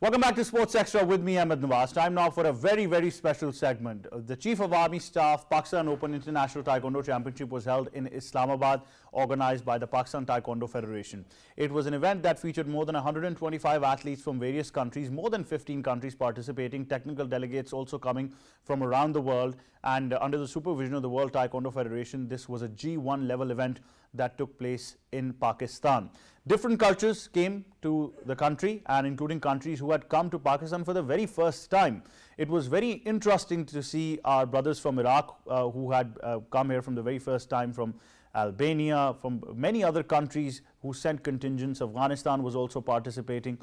Welcome back to Sports Extra with me, Ahmed Nawaz. Time now for a very, very special segment. The Chief of Army Staff Pakistan Open International Taekwondo Championship was held in Islamabad, organized by the Pakistan Taekwondo Federation. It was an event that featured more than 125 athletes from various countries, more than 15 countries participating, technical delegates also coming from around the world. And under the supervision of the World Taekwondo Federation, this was a G1 level event that took place in Pakistan. Different cultures came to the country, and including countries who had come to Pakistan for the very first time. It was very interesting to see our brothers from Iraq who had come here from the very first time, from Albania, from many other countries who sent contingents. Afghanistan was also participating.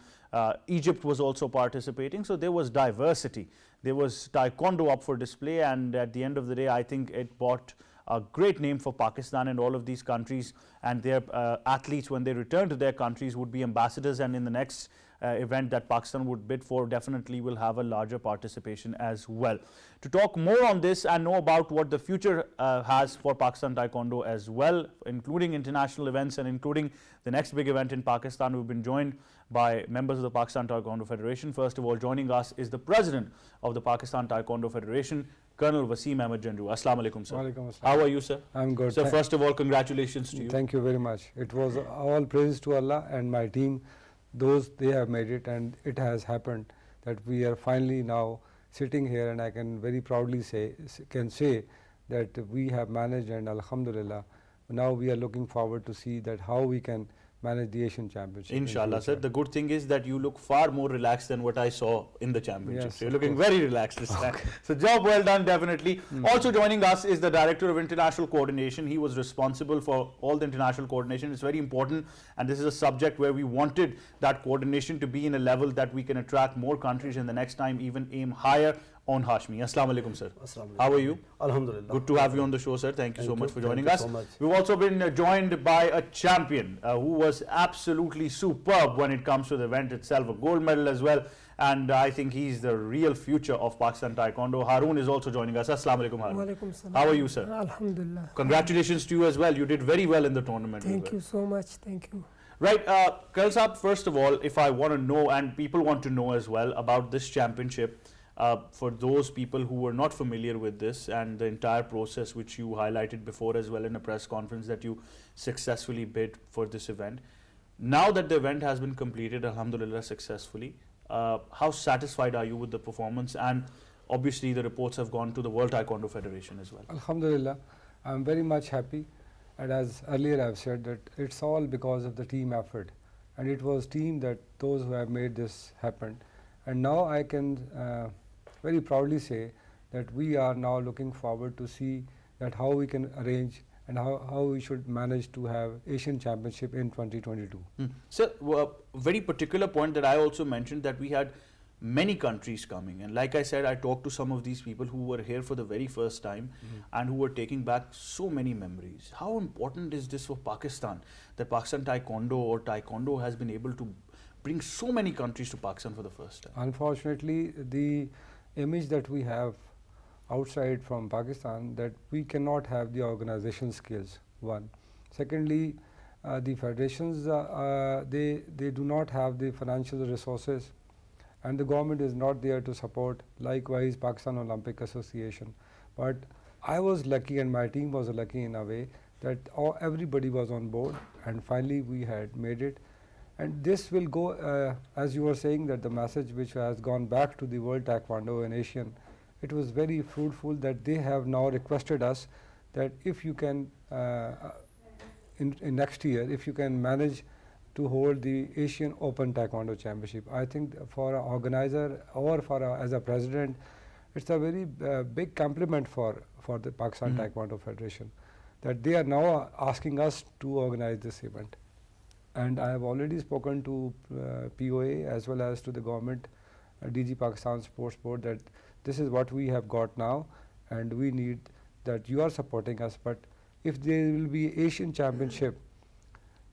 Egypt was also participating. So there was diversity. There was Taekwondo up for display, and at the end of the day, I think it brought a great name for Pakistan and all of these countries, and their athletes, when they return to their countries, would be ambassadors, and in the next event that Pakistan would bid for, definitely will have a larger participation as well. To talk more on this and know about what the future has for Pakistan Taekwondo as well, including international events and including the next big event in Pakistan, we've been joined by members of the Pakistan Taekwondo Federation. First of all, joining us is the President of the Pakistan Taekwondo Federation, Colonel Waseem Ahmed Jandu. Assalamu alaikum, sir. Walaikum assalam. How are you, sir? I'm good. So first of all, congratulations to you. Thank you very much. It was all praise to Allah and my team. They have made it, and it has happened that we are finally now sitting here, and I can very proudly say that we have managed, and Alhamdulillah, now we are looking forward to see that how we can manage the Asian Championship. Inshallah, sir. The good thing is that you look far more relaxed than what I saw in the championship. Yes, so you're looking very relaxed this time. So job well done, definitely. Also joining us is the Director of International Coordination. He was responsible for all the international coordination. It's very important, and this is a subject where we wanted that coordination to be in a level that we can attract more countries, and the next time even aim higher on Hashmi. Assalamu alaikum, sir. Assalamu alaikum. How are you? Alhamdulillah. Good to have you on the show, sir. Thank you so much for joining us. So much. We've also been joined by a champion who was absolutely superb when it comes to the event itself, a gold medal as well, and I think he's the real future of Pakistan Taekwondo. Haroon is also joining us. Assalamu alaikum, Haroon. Walaikum salam. How are you, sir? Alhamdulillah. Congratulations to you as well. You did very well in the tournament. Thank you so much. Thank you. Right, Colonel Saab, first of all, if I want to know, and people want to know as well about this championship, for those people who were not familiar with this and the entire process which you highlighted before as well in a press conference that you successfully bid for this event. Now that the event has been completed, alhamdulillah, successfully, how satisfied are you with the performance? And obviously the reports have gone to the World Taekwondo Federation as well. Alhamdulillah, I'm very much happy, and as earlier I've said that it's all because of the team effort, and it was team that those who have made this happen. And now I can very proudly say that we are now looking forward to see that how we can arrange and how we should manage to have Asian Championship in 2022. So, a very particular point that I also mentioned, that we had many countries coming, and like I said, I talked to some of these people who were here for the very first time and who were taking back so many memories. How important is this for Pakistan, that Pakistan Taekwondo or Taekwondo has been able to bring so many countries to Pakistan for the first time? Unfortunately, the image that we have outside from Pakistan, that we cannot have the organization skills, one. Secondly, the federations, they do not have the financial resources, and the government is not there to support, likewise Pakistan Olympic Association. But I was lucky, and my team was lucky in a way, that everybody was on board, and finally we had made it. And this will go, as you were saying, that the message which has gone back to the World Taekwondo and Asian, it was very fruitful that they have now requested us that if you can, in next year, if you can manage to hold the Asian Open Taekwondo Championship. I think for an organizer or as a president, it's a very big compliment for the Pakistan Taekwondo Federation, that they are now asking us to organize this event. And I have already spoken to POA as well as to the government, DG Pakistan Sports Board, that this is what we have got now, and we need that you are supporting us. But if there will be Asian Championship,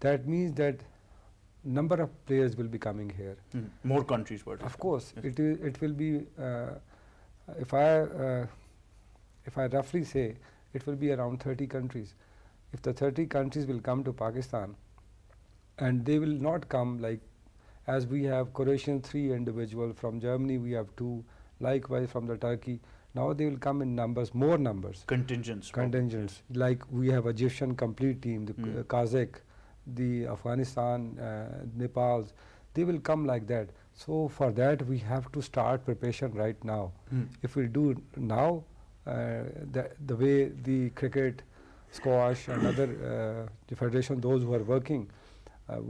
that means that number of players will be coming here. More countries, but of course, yes. It will be. If I roughly say, it will be around 30 countries. If the 30 countries will come to Pakistan, and they will not come like as we have Croatian 3 individual, from Germany we have 2, likewise from the Turkey. Now they will come in numbers, more numbers. Contingents. Contingents. Like we have Egyptian complete team, the Kazakh, the Afghanistan, Nepal, they will come like that. So for that we have to start preparation right now. If we do now, the way the cricket, squash and other the federation, those who are working,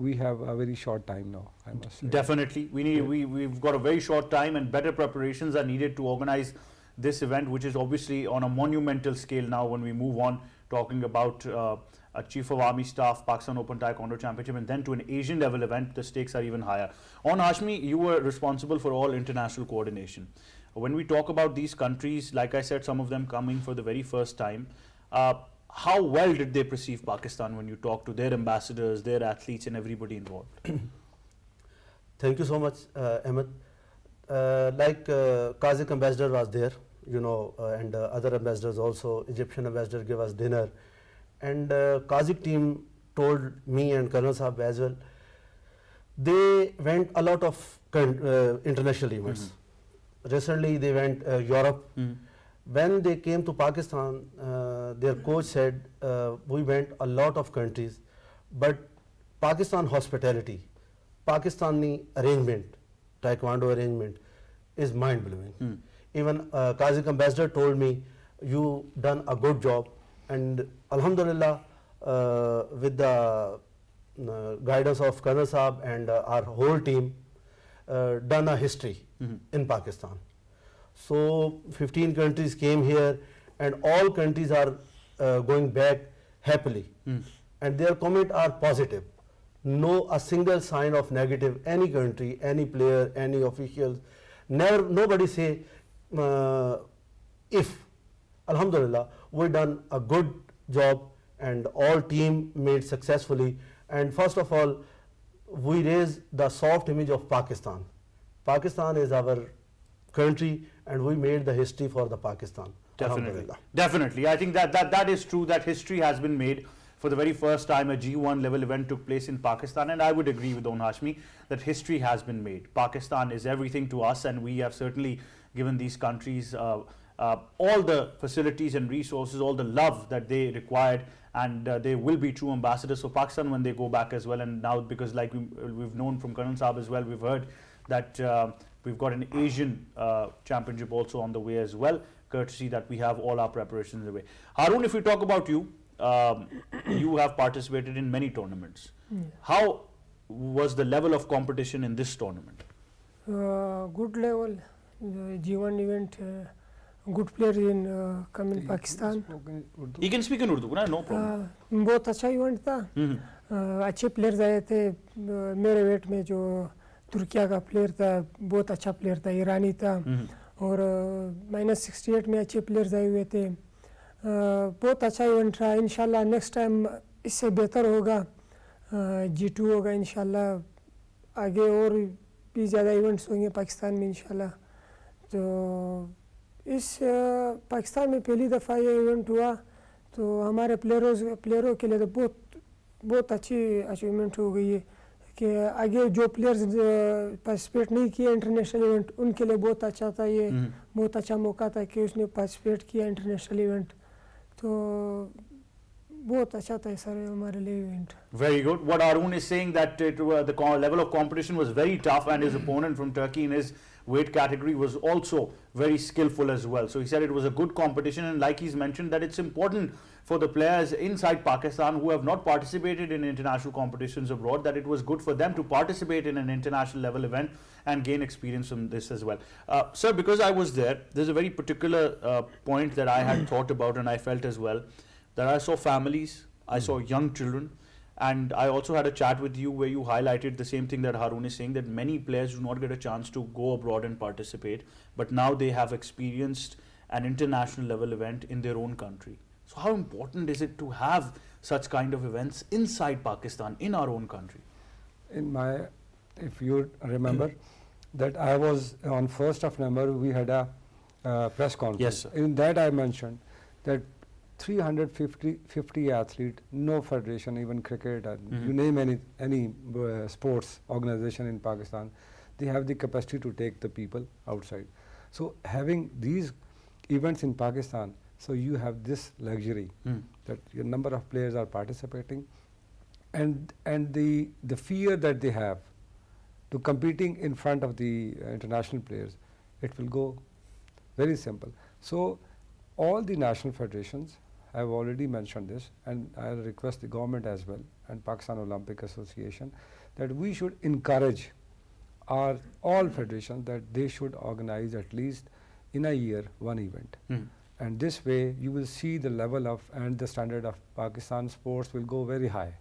we have a very short time now, I must say. Definitely. We've got a very short time, and better preparations are needed to organize this event, which is obviously on a monumental scale now when we move on, talking about a Chief of Army Staff, Pakistan Open Taekwondo Championship, and then to an Asian level event, the stakes are even higher. On Hashmi, you were responsible for all international coordination. When we talk about these countries, like I said, some of them coming for the very first time, how well did they perceive Pakistan when you talk to their ambassadors, their athletes and everybody involved? Thank you so much, Ahmed. Kazakh ambassador was there, and other ambassadors also. Egyptian ambassador gave us dinner, and Kazakh team told me and Colonel Saab as well. They went a lot of international events. Recently they went Europe. When they came to Pakistan, their coach said, we went a lot of countries, but Pakistan hospitality, Pakistani arrangement, Taekwondo arrangement is mind-blowing. Even Kazakh ambassador told me, you done a good job, and Alhamdulillah, with the guidance of Colonel Saab and our whole team, done a history in Pakistan. So 15 countries came here, and all countries are going back happily, and their comments are positive. No a single sign of negative, any country, any player, any officials, nobody say if. Alhamdulillah, we done a good job, and all team made successfully. And first of all, we raised the soft image of Pakistan. Pakistan is our country, and we made the history for the Pakistan. Definitely. Definitely. I think that is true, that history has been made. For the very first time, a G1 level event took place in Pakistan, and I would agree with Aoun Hashmi that history has been made. Pakistan is everything to us, and we have certainly given these countries all the facilities and resources, all the love that they required, and they will be true ambassadors for Pakistan when they go back as well. And now, because like we've known from Colonel Saab as well, we've heard that we've got an Asian championship also on the way as well, courtesy that we have all our preparations away. Haroon, if we talk about you, you have participated in many tournaments. How was the level of competition in this tournament? Good level, G1 event, good players in come in Pakistan. You can speak in Urdu, no problem. बहुत अच्छा event था, अच्छे players आए थे. मेरे wait में जो तुर्किया का प्लेयर था, बहुत अच्छा प्लेयर था, ईरानी था, और -68 में अच्छे प्लेयर्स आए हुए थे. बहुत अच्छा इवेंट रहा. इंशाल्लाह नेक्स्ट टाइम इससे बेहतर होगा, G2 होगा इंशाल्लाह. आगे और भी ज़्यादा इवेंट्स होंगे पाकिस्तान में इंशाल्लाह. तो इस पाकिस्तान में पहली दफ़ा ये इवेंट हुआ, तो हमारे प्लेयरों के लिए तो बहुत अच्छी अचीवमेंट हो गई है कि आगे जो प्लेयर्स पार्टिसिपेट नहीं किए इंटरनेशनल इवेंट, उनके लिए बहुत अच्छा था. ये बहुत अच्छा मौका था कि उसने पार्टिसिपेट किया इंटरनेशनल इवेंट. तो बहुत अच्छा था सर हमारे लिए event. Very good. What Aoun is saying that the level of competition was very tough, and his opponent from Turkey in his weight category was also very skillful as well. So he said it was a good competition, and like he's mentioned that it's important for the players inside Pakistan who have not participated in international competitions abroad, that it was good for them to participate in an international level event and gain experience from this as well. Sir, because I was there, there's a very particular point that I had thought about, and I felt as well, that I saw families, I saw young children, and I also had a chat with you where you highlighted the same thing that Haroon is saying, that many players do not get a chance to go abroad and participate, but now they have experienced an international level event in their own country. So how important is it to have such kind of events inside Pakistan, in our own country? If you remember, that I was on 1st of November, we had a press conference. Yes, sir. In that I mentioned that 350 athletes, no federation, even cricket, and you name any sports organization in Pakistan, they have the capacity to take the people outside. So having these events in Pakistan, so you have this luxury that your number of players are participating, and the fear that they have to competing in front of the international players, it will go very simple. So all the national federations, I have already mentioned this, and I will request the government as well and Pakistan Olympic Association that we should encourage all federations that they should organize at least in a year one event. And this way you will see the level of and the standard of Pakistan sports will go very high.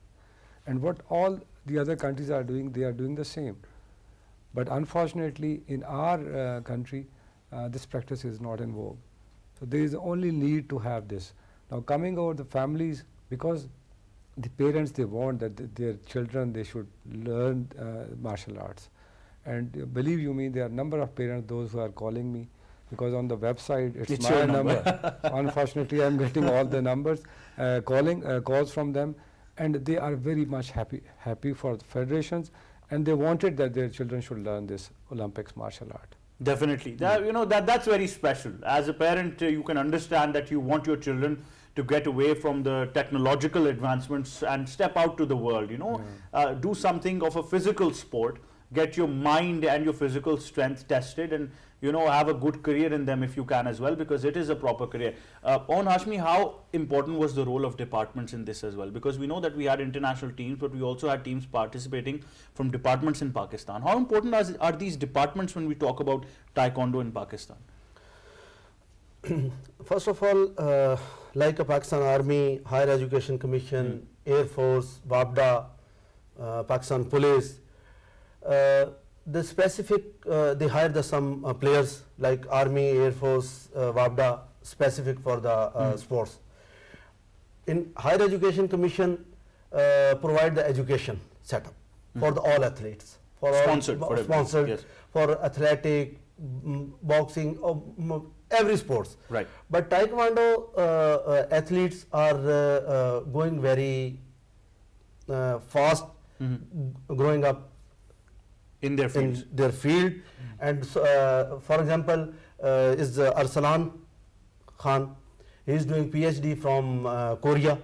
And what all the other countries are doing, they are doing the same. But unfortunately in our country, this practice is not in vogue. So there is only need to have this. Now coming over the families, because the parents, they want that their children, they should learn martial arts. And believe you me, there are a number of parents, those who are calling me, because on the website it's my number. Unfortunately, I'm getting all the numbers, calls from them, and they are very much happy for the federations, and they wanted that their children should learn this Olympics martial art. Definitely. That's very special. As a parent, you can understand that you want your children to get away from the technological advancements and step out to the world, do something of a physical sport, get your mind and your physical strength tested, and have a good career in them if you can as well, because it is a proper career. On Hashmi, how important was the role of departments in this as well? Because we know that we had international teams, but we also had teams participating from departments in Pakistan. How important are these departments when we talk about Taekwondo in Pakistan? First of all, like a Pakistan Army, Higher Education Commission, Air Force, WAPDA, Pakistan Police, the specific, they hired some players like Army, Air Force, WAPDA, specific for the sports. In Higher Education Commission, provide the education setup for all athletes. For Sponsored, all, sponsored yes. For athletic, boxing, every sports. Right. But Taekwondo athletes are going very fast, growing up In their fields. in their field. And for example, is Arslan Khan. He is doing PhD from Korea.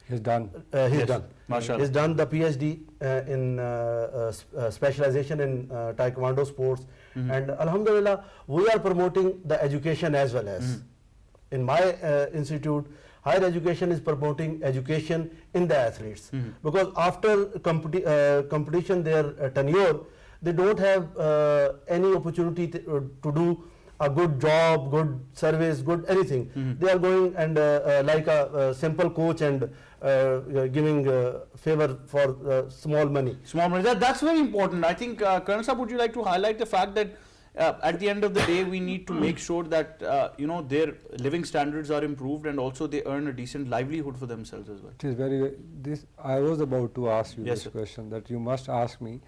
He's done. He's Yes. done. Mashallah. He's done the PhD in specialization in Taekwondo sports. And Alhamdulillah, we are promoting the education as well as. In my institute, higher education is promoting education in the athletes. Because after competition, their tenure, they don't have any opportunity to do a good job, good service, good anything. They are going and like a simple coach and giving favor for small money. Small money. That's very important. I think, Colonel Sahab, would you like to highlight the fact that at the end of the day, we need to make sure that their living standards are improved and also they earn a decent livelihood for themselves as well. It is very. This I was about to ask you Yes, this sir. question that you must ask me.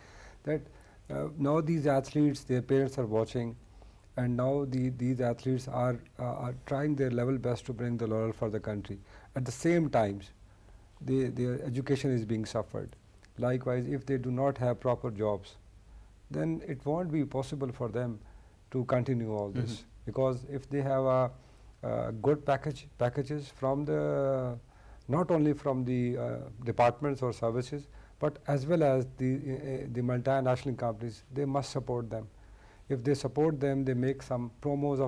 That now these athletes, their parents are watching, and now these athletes are trying their level best to bring the laurel for the country. At the same times, their education is being suffered. Likewise, if they do not have proper jobs, then it won't be possible for them to continue all this. Because if they have a good packages from the not only from the departments or services, but as well as the multinational companies, they must support them. If they support them, they make some promos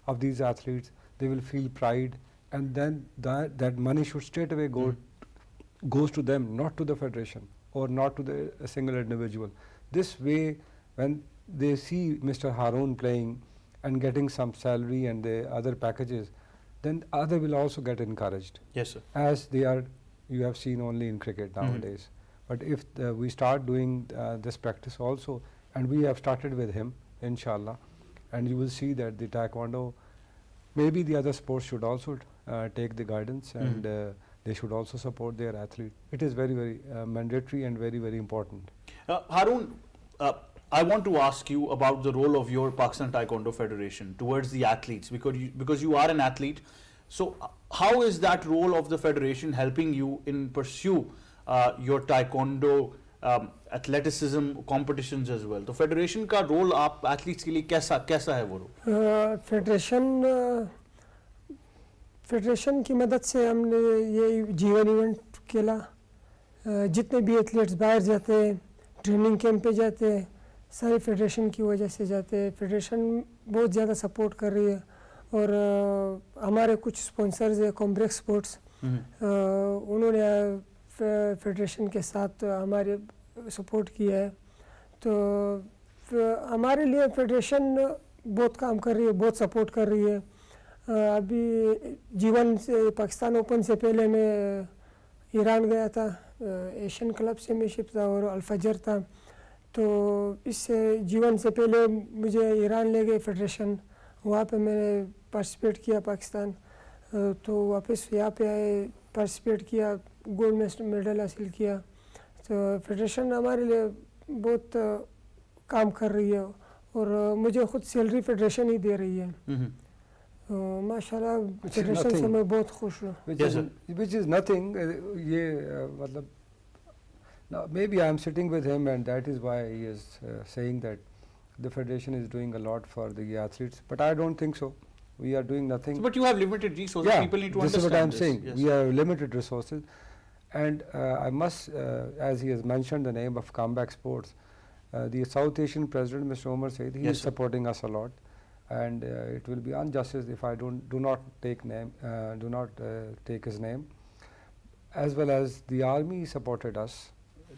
of these athletes, they will feel pride, and then that money should straight away goes to them, not to the federation or not to a single individual. This way, when they see Mr. Haroon playing and getting some salary and the other packages, then other will also get encouraged. Yes, sir. As they are, you have seen only in cricket nowadays. But if we start doing this practice also, and we have started with him, inshallah, and you will see that the Taekwondo, maybe the other sports should also take the guidance and they should also support their athlete. It is very, very mandatory and very, very important. Haroon, I want to ask you about the role of your Pakistan Taekwondo Federation towards the athletes, because you are an athlete. So how is that role of the federation helping you in pursue your taekwondo athleticism competitions as well? तो federation का role आप athletes के लिए कैसा है वो role? Federation की मदद से हमने ये जीवन इवेंट खेला. जितने भी एथलीट्स बाहर जाते हैं, ट्रेनिंग कैंप पे जाते हैं, सारे फेडरेशन की वजह से जाते हैं. फेडरेशन बहुत ज़्यादा सपोर्ट कर रही है. और हमारे कुछ स्पॉन्सर्स है कॉम्प्लेक्स स्पोर्ट्स, उन्होंने फेडरेशन के साथ हमारे सपोर्ट किया है. तो हमारे लिए फेडरेशन बहुत काम कर रही है, बहुत सपोर्ट कर रही है. अभी जीवन से पाकिस्तान ओपन से पहले मैं ईरान गया था, एशियन क्लब चैम्पियनशिप था और अल्फजर था. तो इससे जीवन से पहले मुझे ईरान ले गए फेडरेशन, वहाँ पे मैंने पार्टिसिपेट किया पाकिस्तान. तो वापस यहाँ पे आए, पार्टिसिपेट किया, गोल्ड मेडल हासिल किया. तो फेडरेशन हमारे लिए बहुत काम कर रही है और मुझे खुद सैलरी फेडरेशन ही दे रही है. माशाल्लाह फेडरेशन से मैं बहुत खुश हूँ. Which is nothing. ये मतलब maybe I am sitting with him and that is why he is saying that the federation is doing a lot for the athletes, but I don't think so. We are doing nothing. But you have limited resources. Yeah, people need to this understand is what I am this. saying. Yes. We have limited resources, and I must, as he has mentioned the name of Comeback Sports, the South Asian President, Mr. Omar Said, he Yes, is sir. supporting us a lot, and it will be injustice if I do not take his name. As well as the army supported us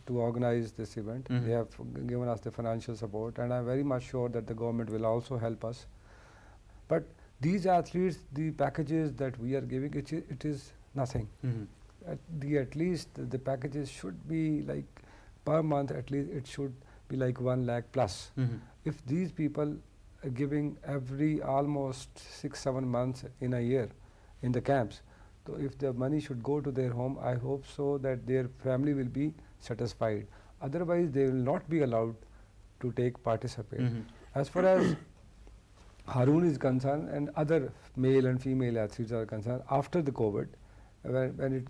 to organize this event. They have given us the financial support, and I am very much sure that the government will also help us. But these athletes, the packages that we are giving, it is nothing. At least the packages should be like per month, at least it should be like 1 lakh plus. If these people are giving every almost 6-7 months in a year in the camps, so if the money should go to their home, I hope so that their family will be satisfied. Otherwise, they will not be allowed to participate. As far as Haroon is concerned and other male and female athletes are concerned, after the COVID, when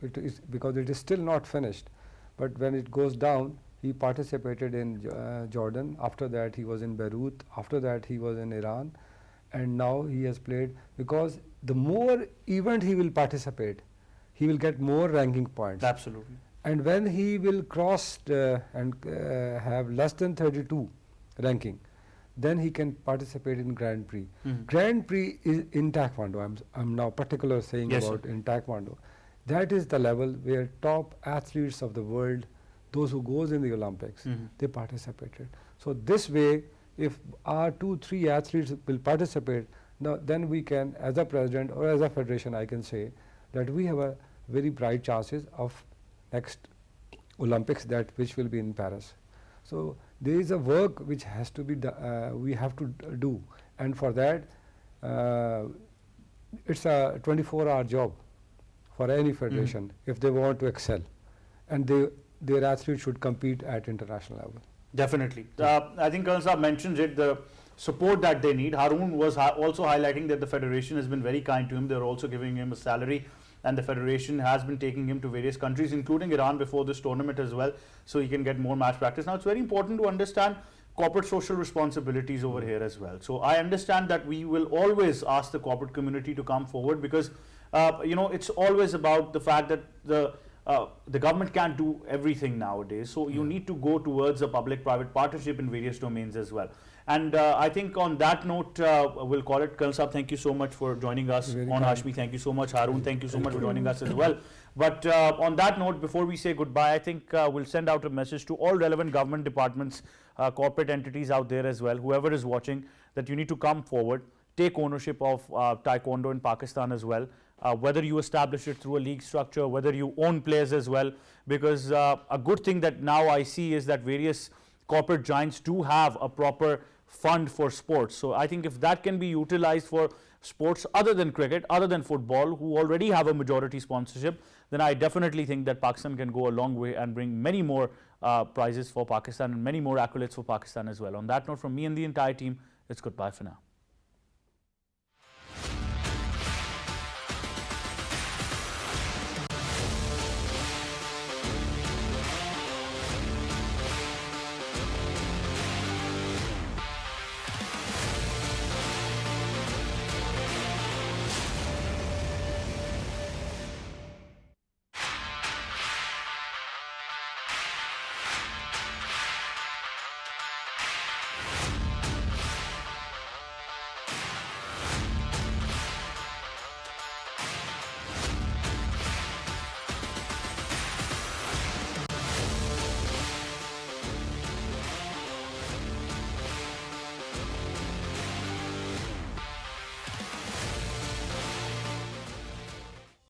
it is, because it is still not finished, but when it goes down, he participated in Jordan. After that, he was in Beirut. After that, he was in Iran, and now he has played, because the more event he will participate, he will get more ranking points. Absolutely. And when he will cross and have less than 32 ranking, then he can participate in Grand Prix. Grand Prix is in Taekwondo. I'm now particular saying Yes, about sir. in Taekwondo. That is the level where top athletes of the world, those who goes in the Olympics, they participated. So this way, if our 2-3 athletes will participate, now then we can, as a president or as a federation, I can say that we have a very bright chances of next Olympics, that which will be in Paris. So there is a work which has to be we have to do, and for that it's a 24-hour job for any federation if they want to excel, and their athletes should compete at international level. Definitely. I think Colonel Saab mentions it, the support that they need. Haroon was also highlighting that the federation has been very kind to him. They're also giving him a salary, and the federation has been taking him to various countries, including Iran, before this tournament as well, so he can get more match practice. Now, it's very important to understand corporate social responsibilities over here as well. So I understand that we will always ask the corporate community to come forward, because it's always about the fact that the government can't do everything nowadays. So you need to go towards a public-private partnership in various domains as well. And I think on that note, we'll call it. Colonel Saab, thank you so much for joining us on Hashmi. Thank you so much. Haroon, thank you so much for joining us as well. But on that note, before we say goodbye, I think we'll send out a message to all relevant government departments, corporate entities out there as well, whoever is watching, that you need to come forward, take ownership of Taekwondo in Pakistan as well. Whether you establish it through a league structure, whether you own players as well, because a good thing that now I see is that various corporate giants do have a proper fund for sports. So I think if that can be utilized for sports other than cricket, other than football, who already have a majority sponsorship, then I definitely think that Pakistan can go a long way and bring many more prizes for Pakistan and many more accolades for Pakistan as well. On that note, from me and the entire team, it's goodbye for now.